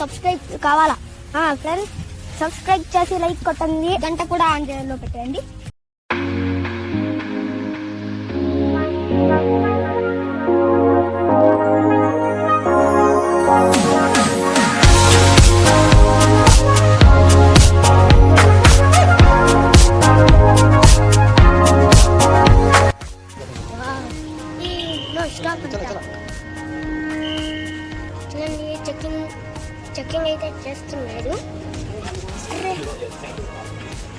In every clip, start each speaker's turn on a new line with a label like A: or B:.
A: Subscribe కావాలా friends? Subscribe చేసి like కొట్టండి, గంట కూడా ఆన్ చేయలో పెట్టండి. చెక్కింగ్ అయితే చేస్తున్నాడు.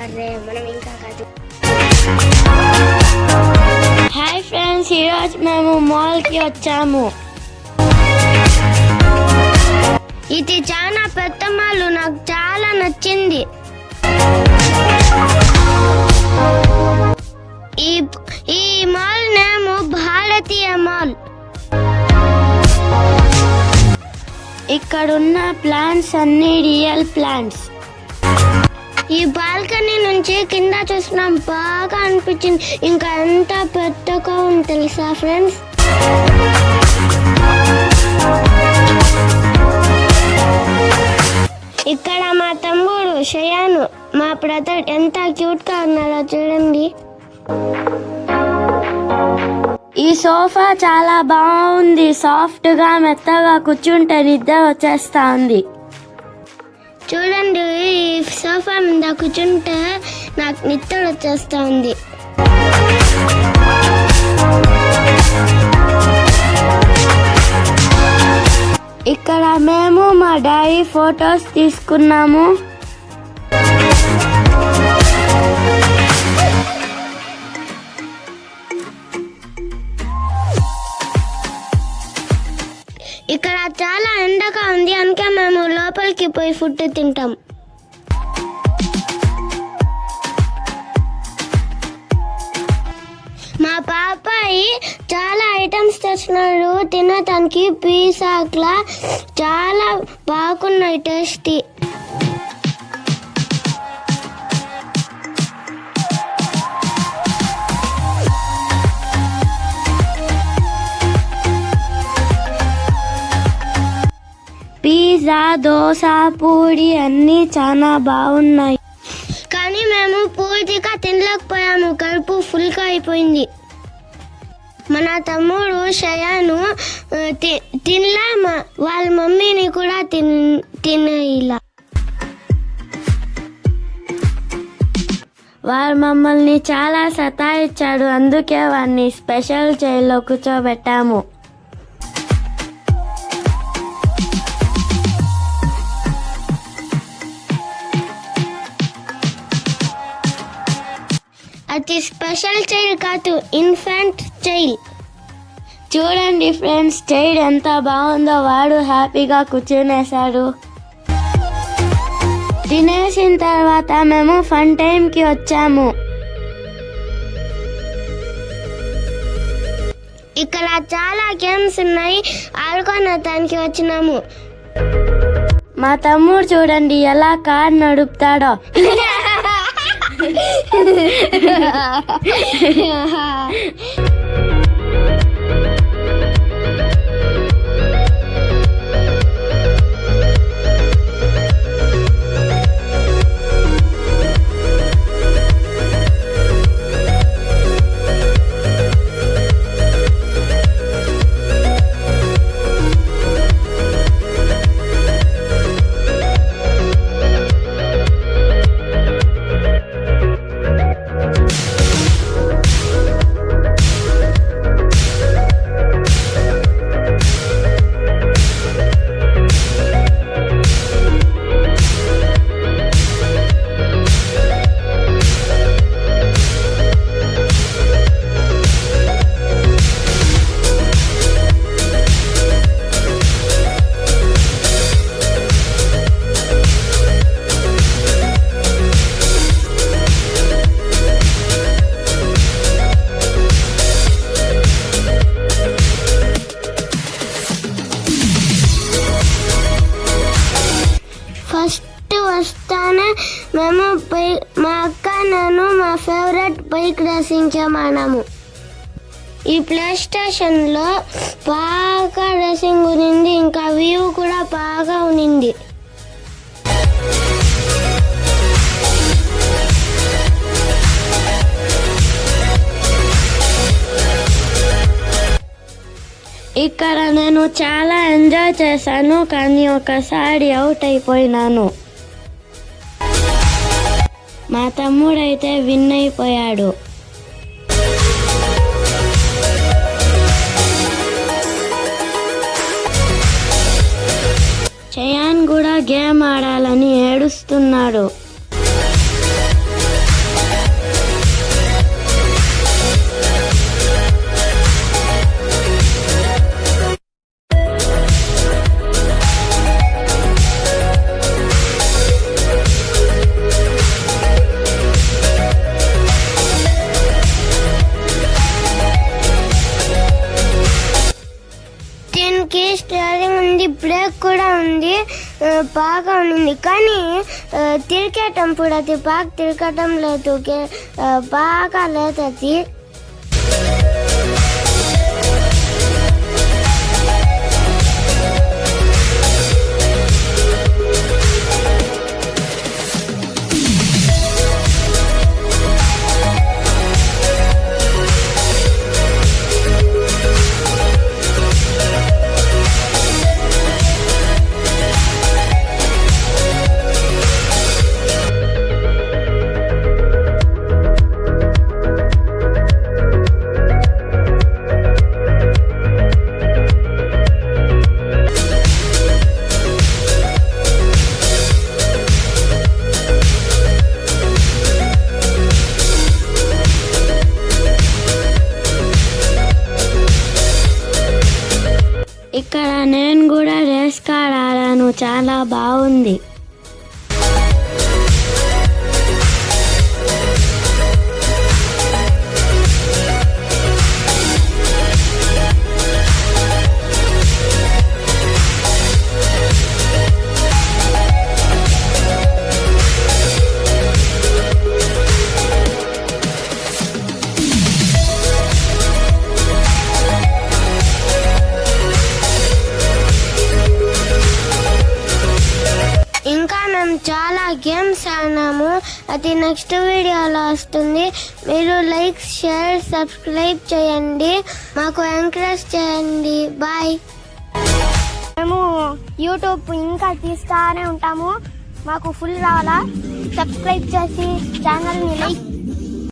A: అరే మనం ఇంకా కాదు. హాయ్ ఫ్రెండ్స్, ఈరోజు మేము మాల్కి వచ్చాము. ఇది చాలా పెద్ద మాల్, నాకు చాలా నచ్చింది. ఈ మాల్ నేము భారతీయ మాల్. ఇక్కడున్న ప్లాంట్స్ అన్ని రియల్ ప్లాంట్స్. ఈ బాల్కనీ నుంచి కింద చూసినాం, బాగా అనిపించింది. ఇంకా ఎంత పెద్దగా ఉంది తెలుసా ఫ్రెండ్స్? ఇక్కడ మా తమ్ముడు షయాను, మా బ్రదర్ ఎంత క్యూట్ గా ఉన్నారో చూడండి. ఈ సోఫా చాలా బాగుంది, సాఫ్ట్ గా మెత్తగా కూర్చుంటే నిద్ర వచ్చేస్తా ఉంది. చూడండి, ఈ సోఫా మీద కూర్చుంటే నాకు నిద్ర వచ్చేస్తా ఉంది. ఇక్కడ మేము మా డాడీ ఫొటోస్ తీసుకున్నాము. ఇక్కడ చాలా ఎండగా ఉంది, అందుకే మేము లోపలికి పోయి ఫుడ్ తింటాం. మా పాపాయి చాలా ఐటమ్స్ తెచ్చినాడు తినటానికి. పిజ్జాక్లా చాలా బాగున్నాయి, టేస్టీ. పిజ్జా, దోశ, పూరి అన్నీ చాలా బాగున్నాయి. కానీ మేము పూర్తిగా తినలేకపోయాము, కడుపు ఫుల్గా అయిపోయింది. మన తమ్ముడు షయాను తినలా, వాళ్ళ మమ్మీని కూడా తినేలా. వారు మమ్మల్ని చాలా సతాయించాడు, అందుకే వాడిని స్పెషల్ చైర్లో కూర్చోబెట్టాము. అది స్పెషల్ చైర్ కాదు, ఇన్ఫెంట్ చైర్. చూడండి ఫ్రెండ్స్, చైర్ ఎంత బాగుందో. వాడు హ్యాపీగా కూర్చునేశాడు. తినేసిన తర్వాత మేము ఫన్ టైంకి వచ్చాము. ఇక్కడ చాలా గేమ్స్ ఉన్నాయి, ఆడుకోవడానికి వచ్చినాము. మా తమ్ముడు చూడండి ఎలా కార్ నడుపుతాడో. వస్తానే మేము మా అక్క నేను మా ఫేవరెట్ బైక్ రేసింగ్ చేయమన్నాము. ఈ ప్లే స్టేషన్లో బాగా రేసింగ్ ఉన్నింది, ఇంకా వ్యూ కూడా బాగా ఉన్నింది. ఇక్కడ నేను చాలా ఎంజాయ్ చేశాను, కానీ ఒకసారి అవుట్ అయిపోయినాను. మా తమ్ముడైతే విన్ అయిపోయాడు. చయాన్ కూడా గేమ్ ఆడాలని ఏడుస్తున్నాడు. దీనికి స్టీరింగ్ ఉంది, బ్రేక్ కూడా ఉంది, బాగా ఉంది. కానీ తిరిగేటప్పుడు అది బాగా తిరగటం లేదు, బాగా లేదు అది. ఇక్కడ నేను కూడా రేస్ కార్ ఆడాను, చాలా బాగుంది. ఇంకా మేము చాలా గేమ్స్ ఆడినాము, అది నెక్స్ట్ వీడియోలో వస్తుంది. మీరు లైక్, షేర్, సబ్స్క్రైబ్ చేయండి, మాకు ఎంకరేజ్ చేయండి. బాయ్. మేము యూట్యూబ్ ఇంకా తీస్తానే ఉంటాము, మాకు ఫుల్ రావాలా. సబ్స్క్రైబ్ చేసి ఛానల్ని లైక్